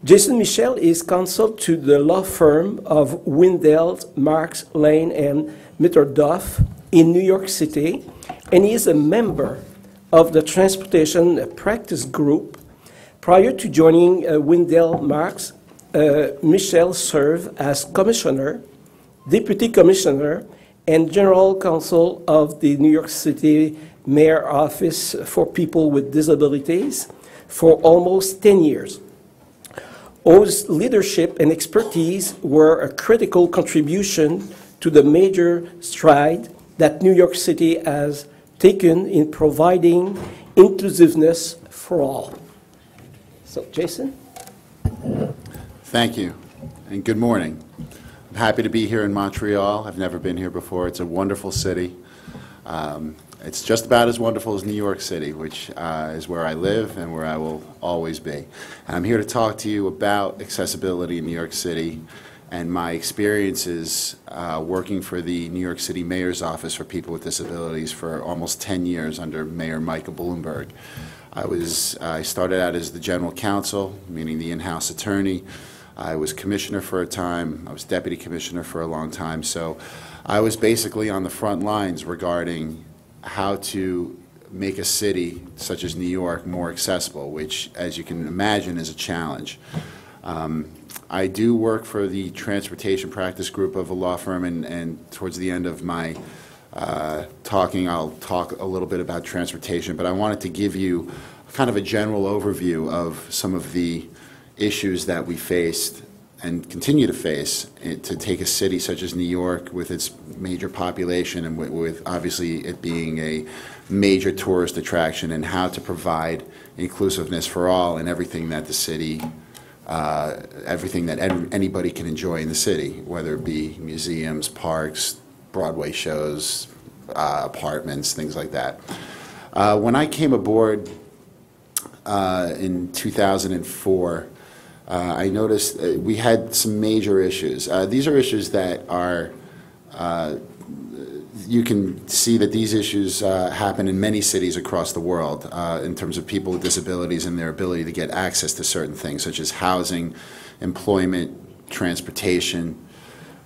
Jason Mischel is counsel to the law firm of Windell, Marks, Lane, and Mitterduff in New York City, and he is a member of the Transportation Practice Group. Prior to joining Windell Marks, Mischel served as commissioner, deputy commissioner, and general counsel of the New York City Mayor Office for People with Disabilities for almost 10 years. O's leadership and expertise were a critical contribution to the major stride that New York City has taken in providing inclusiveness for all. So, Jason? Thank you, and good morning. I'm happy to be here in Montreal. I've never been here before. It's a wonderful city. It's just about as wonderful as New York City, which is where I live and where I will always be. And I'm here to talk to you about accessibility in New York City and my experiences working for the New York City Mayor's Office for People with Disabilities for almost 10 years under Mayor Michael Bloomberg. I started out as the general counsel, meaning the in-house attorney. I was commissioner for a time. I was deputy commissioner for a long time. So I was basically on the front lines regarding how to make a city such as New York more accessible, which, as you can imagine, is a challenge. I do work for the Transportation Practice Group of a law firm, and towards the end of my talking, I'll talk a little bit about transportation, but I wanted to give you kind of a general overview of some of the issues that we faced and continue to face to take a city such as New York with its major population and with obviously it being a major tourist attraction, and how to provide inclusiveness for all and everything that the city, everything that anybody can enjoy in the city, whether it be museums, parks, Broadway shows, apartments, things like that. When I came aboard in 2004, I noticed we had some major issues. These are issues that are, you can see that these issues happen in many cities across the world in terms of people with disabilities and their ability to get access to certain things such as housing, employment, transportation,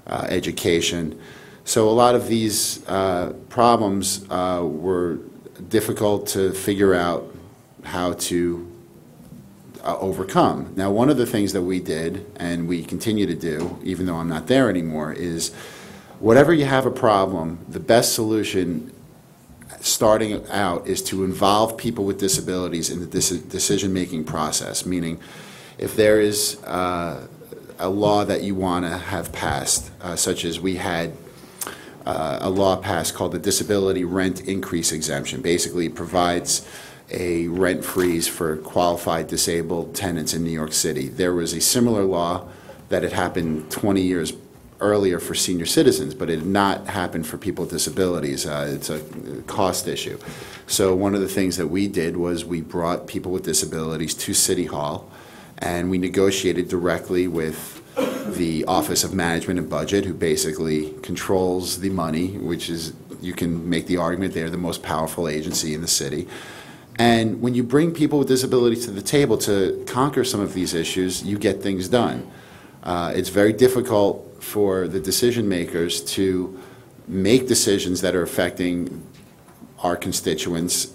education. So a lot of these problems were difficult to figure out how to overcome. Now, one of the things that we did, and we continue to do, even though I'm not there anymore, is whatever you have a problem, the best solution starting out is to involve people with disabilities in the decision-making process, meaning if there is a law that you want to have passed, such as we had a law passed called the Disability Rent Increase Exemption. Basically, it provides a rent freeze for qualified disabled tenants in New York City. There was a similar law that had happened 20 years earlier for senior citizens, but it did not happen for people with disabilities. It's a cost issue. So one of the things that we did was we brought people with disabilities to City Hall, and we negotiated directly with the Office of Management and Budget, who basically controls the money, which is, you can make the argument they're the most powerful agency in the city. And when you bring people with disabilities to the table to conquer some of these issues, you get things done. It's very difficult for the decision makers to make decisions that are affecting our constituents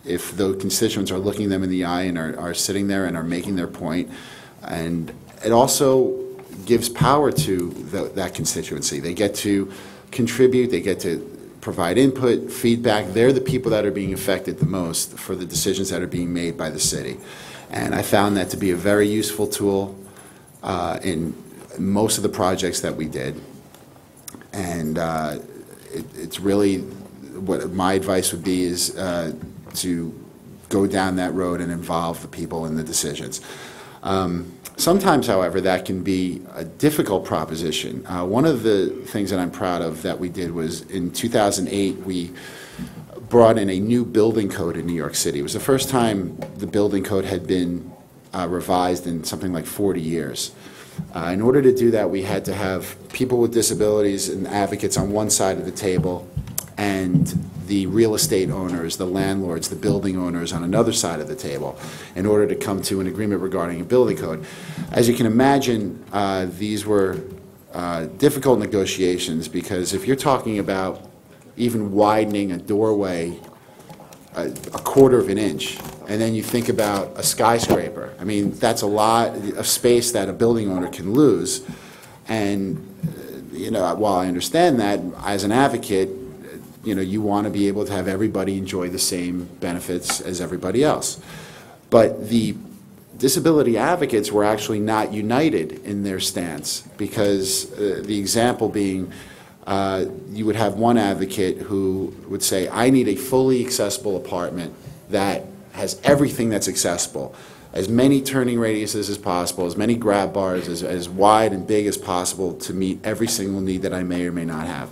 if the constituents are looking them in the eye and are sitting there and are making their point. And it also gives power to that constituency. They get to contribute, they get to provide input, feedback. They're the people that are being affected the most for the decisions that are being made by the city. And I found that to be a very useful tool in most of the projects that we did. And it's really, what my advice would be is to go down that road and involve the people in the decisions. Sometimes, however, that can be a difficult proposition. One of the things that I'm proud of that we did was in 2008, we brought in a new building code in New York City. It was the first time the building code had been revised in something like 40 years. In order to do that, we had to have people with disabilities and advocates on one side of the table, and the real estate owners, the landlords, the building owners on another side of the table in order to come to an agreement regarding a building code. As you can imagine, these were difficult negotiations, because if you're talking about even widening a doorway a quarter of an inch, and then you think about a skyscraper, I mean, that's a lot of space that a building owner can lose. And you know, while I understand that, as an advocate, you know, you want to be able to have everybody enjoy the same benefits as everybody else. But the disability advocates were actually not united in their stance, because the example being, you would have one advocate who would say, I need a fully accessible apartment that has everything that's accessible, as many turning radiuses as possible, as many grab bars, as wide and big as possible to meet every single need that I may or may not have.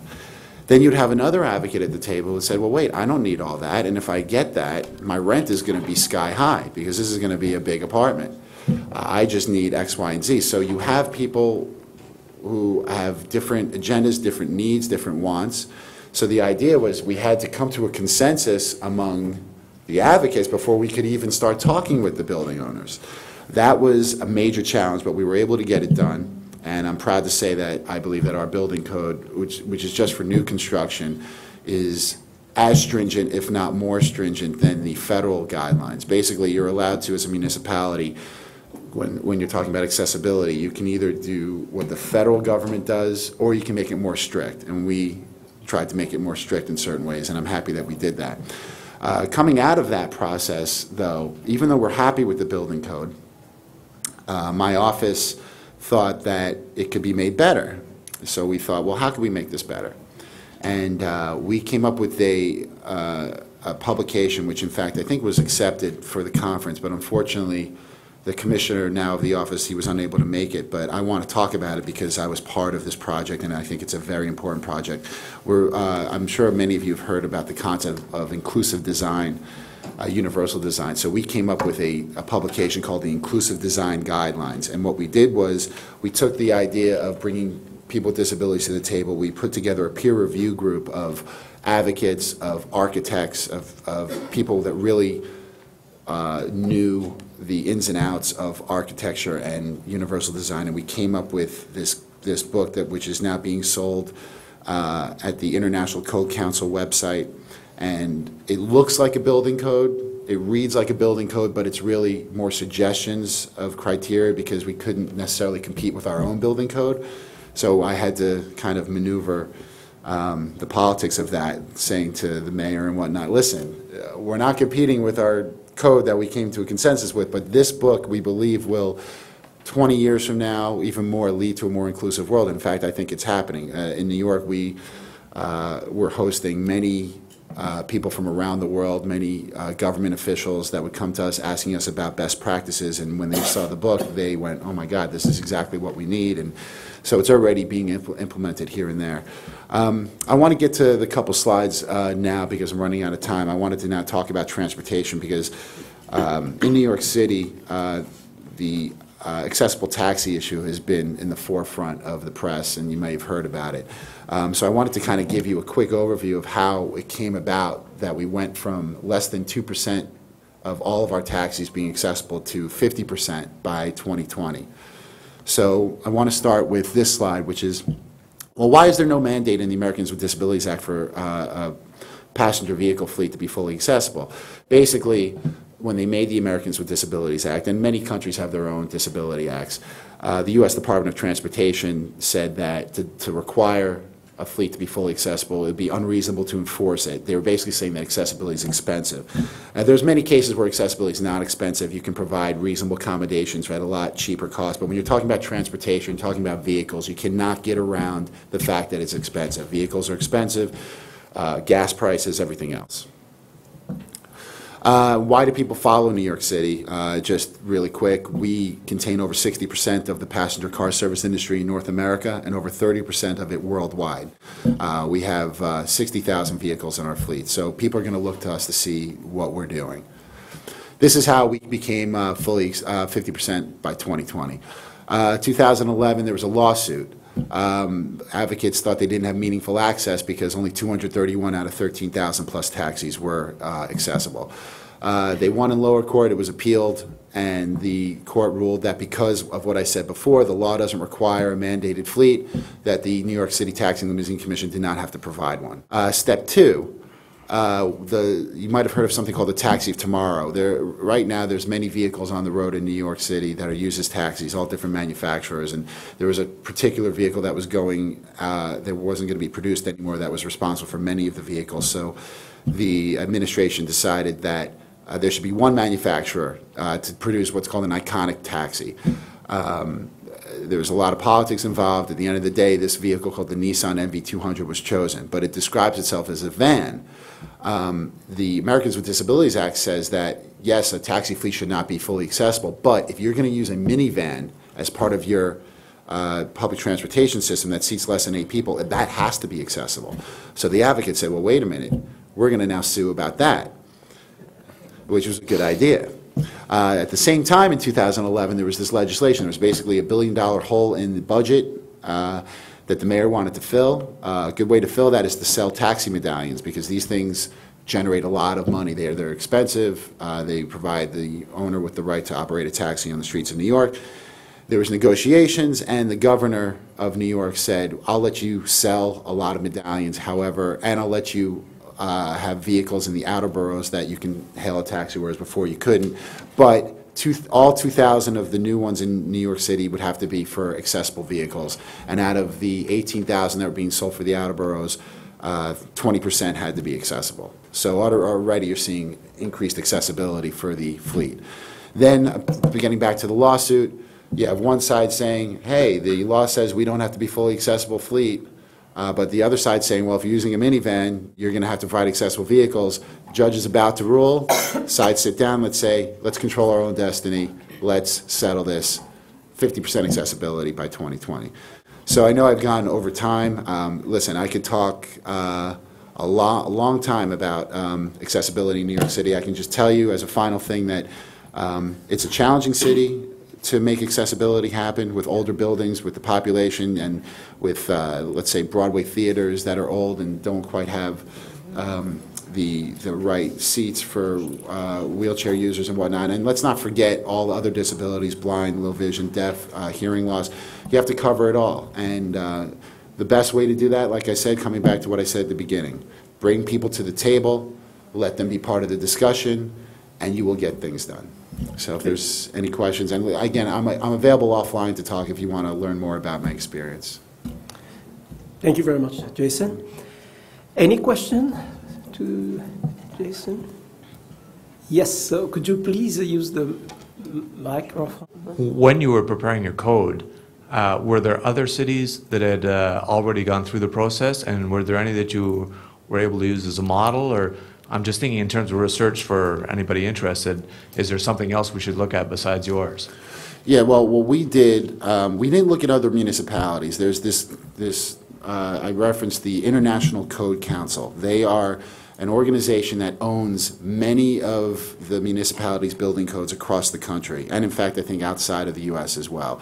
Then you'd have another advocate at the table who said, well, wait, I don't need all that, and if I get that, my rent is going to be sky high, because this is going to be a big apartment. I just need X, Y, and Z. So you have people who have different agendas, different needs, different wants. So the idea was we had to come to a consensus among the advocates before we could even start talking with the building owners. That was a major challenge, but we were able to get it done. And I'm proud to say that I believe that our building code, which is just for new construction, is as stringent, if not more stringent, than the federal guidelines. Basically, you're allowed to, as a municipality, when you're talking about accessibility, you can either do what the federal government does, or you can make it more strict. And we tried to make it more strict in certain ways, and I'm happy that we did that. Coming out of that process, though, even though we're happy with the building code, my office thought that it could be made better. So we thought, well, how can we make this better? And we came up with a publication, which in fact I think was accepted for the conference, but unfortunately the commissioner now of the office, he was unable to make it, but I want to talk about it because I was part of this project, and I think it's a very important project. I'm sure many of you have heard about the concept of inclusive design, universal design. So we came up with a publication called the Inclusive Design Guidelines, and what we did was we took the idea of bringing people with disabilities to the table. We put together a peer review group of advocates, of architects, of people that really knew the ins and outs of architecture and universal design, and we came up with this book which is now being sold at the International Code Council website. And it looks like a building code, it reads like a building code, but it's really more suggestions of criteria, because we couldn't necessarily compete with our own building code. So I had to kind of maneuver the politics of that, saying to the mayor and whatnot, listen, we're not competing with our code that we came to a consensus with, but this book we believe will 20 years from now, even more, lead to a more inclusive world. In fact, I think it's happening. In New York, we're hosting many people from around the world, many government officials that would come to us asking us about best practices, and when they saw the book, they went, oh my God, this is exactly what we need. And so it's already being implemented here and there. I want to get to the couple slides now, because I'm running out of time. I wanted to now talk about transportation, because in New York City, the accessible taxi issue has been in the forefront of the press, and you may have heard about it. So I wanted to kind of give you a quick overview of how it came about that we went from less than 2% of all of our taxis being accessible to 50% by 2020. So I want to start with this slide, which is, well, why is there no mandate in the Americans with Disabilities Act for a passenger vehicle fleet to be fully accessible? Basically, when they made the Americans with Disabilities Act, and many countries have their own disability acts, the U.S. Department of Transportation said that to require a fleet to be fully accessible, it would be unreasonable to enforce it. They were basically saying that accessibility is expensive. There's many cases where accessibility is not expensive. You can provide reasonable accommodations at a lot cheaper cost, but when you're talking about transportation, you're talking about vehicles, you cannot get around the fact that it's expensive. Vehicles are expensive, gas prices, everything else. Why do people follow New York City? Just really quick, we contain over 60% of the passenger car service industry in North America and over 30% of it worldwide. We have 60,000 vehicles in our fleet, so people are going to look to us to see what we're doing. This is how we became fully 50% by 2020. 2011, there was a lawsuit. Advocates thought they didn't have meaningful access because only 231 out of 13,000 plus taxis were accessible. They won in lower court. It was appealed, and the court ruled that because of what I said before, the law doesn't require a mandated fleet, that the New York City Taxi and Limousine Commission did not have to provide one. Step two, you might have heard of something called the taxi of tomorrow. Right now, there's many vehicles on the road in New York City that are used as taxis, all different manufacturers, and there was a particular vehicle that was going, that wasn't going to be produced anymore, that was responsible for many of the vehicles. So the administration decided that there should be one manufacturer to produce what's called an iconic taxi. There's a lot of politics involved. At the end of the day, this vehicle called the Nissan NV200 was chosen, but it describes itself as a van. The Americans with Disabilities Act says that, yes, a taxi fleet should not be fully accessible, but if you're going to use a minivan as part of your public transportation system that seats less than 8 people, that has to be accessible. So the advocates said, well, wait a minute, we're going to now sue about that, which was a good idea. At the same time, in 2011, there was this legislation. There was basically $1 billion hole in the budget that the mayor wanted to fill. A good way to fill that is to sell taxi medallions, because these things generate a lot of money. They're expensive. They provide the owner with the right to operate a taxi on the streets of New York. There was negotiations, and the governor of New York said, I'll let you sell a lot of medallions, however, and I'll let you have vehicles in the outer boroughs that you can hail a taxi, whereas before you couldn't. But all 2,000 of the new ones in New York City would have to be for accessible vehicles. And out of the 18,000 that were being sold for the outer boroughs, 20% had to be accessible. So already you're seeing increased accessibility for the fleet. Then, getting back to the lawsuit, you have one side saying, hey, the law says we don't have to be fully accessible fleet. But the other side saying, well, if you're using a minivan, you're going to have to provide accessible vehicles. Judge is about to rule. Sides sit down. Let's say, let's control our own destiny. Let's settle this. 50% accessibility by 2020. So I know I've gone over time. Listen, I could talk a long time about accessibility in New York City. I can just tell you as a final thing that it's a challenging city to make accessibility happen with older buildings, with the population, and with, let's say, Broadway theaters that are old and don't quite have the right seats for wheelchair users and whatnot. And let's not forget all the other disabilities, blind, low vision, deaf, hearing loss. You have to cover it all. And the best way to do that, like I said, coming back to what I said at the beginning, bring people to the table, let them be part of the discussion, and you will get things done. So if there's any questions, and again, I'm available offline to talk if you want to learn more about my experience. Thank you very much, Jason. Any question to Jason? Yes, so could you please use the microphone? When you were preparing your code, were there other cities that had already gone through the process, and were there any that you were able to use as a model? Or I'm just thinking in terms of research for anybody interested, is there something else we should look at besides yours? Yeah, well, what we did, we didn't look at other municipalities. There's this I referenced the International Code Council. They are an organization that owns many of the municipalities' building codes across the country, and in fact, I think outside of the U.S. as well.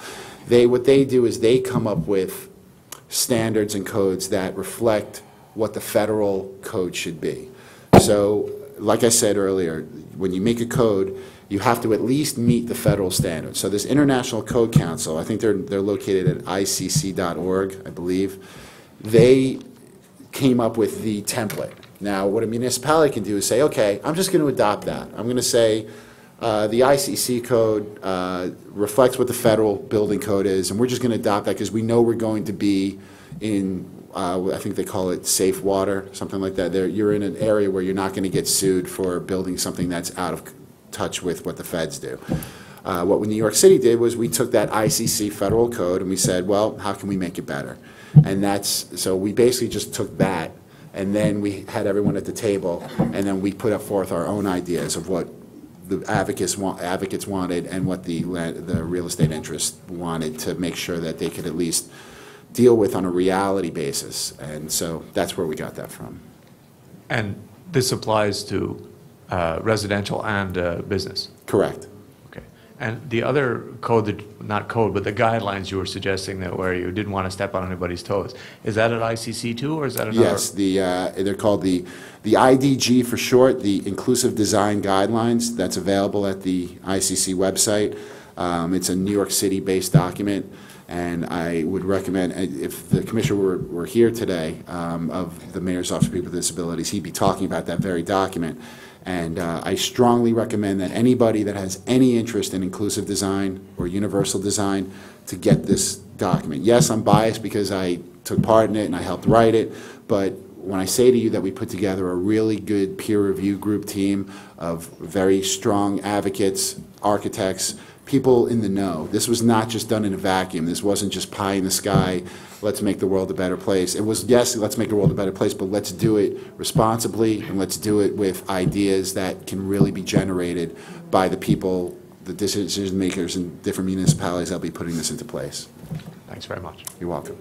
What they do is they come up with standards and codes that reflect what the federal code should be. So, like I said earlier, when you make a code, you have to at least meet the federal standards. So this International Code Council, I think they're located at icc.org, I believe. They came up with the template. Now, what a municipality can do is say, okay, I'm just going to adopt that. I'm going to say the ICC code reflects what the federal building code is, and we're just going to adopt that because we know we're going to be in, I think they call it safe water, something like that. You're in an area where you're not going to get sued for building something that's out of touch with what the feds do. What New York City did was we took that ICC federal code and we said, well, how can we make it better? And so we basically just took that, and then we had everyone at the table, and then we put forth our own ideas of what the advocates wanted and what the real estate interests wanted to make sure that they could at least deal with on a reality basis. And so that's where we got that from. And this applies to residential and business? Correct. Okay. And the other code, that, not code, but the guidelines you were suggesting that where you didn't want to step on anybody's toes, is that at ICC too, or is that another? Yes, they're called the IDG for short, the Inclusive Design Guidelines. That's available at the ICC website. It's a New York City-based document, and I would recommend, if the commissioner were here today of the Mayor's Office for People with Disabilities, he'd be talking about that very document. And I strongly recommend that anybody that has any interest in inclusive design or universal design to get this document. Yes, I'm biased because I took part in it and I helped write it, but when I say to you that we put together a really good peer review group team of very strong advocates, architects, people in the know. This was not just done in a vacuum. This wasn't just pie in the sky, let's make the world a better place. It was, yes, let's make the world a better place, but let's do it responsibly, and let's do it with ideas that can really be generated by the people, the decision makers in different municipalities that'll be putting this into place. Thanks very much. You're welcome.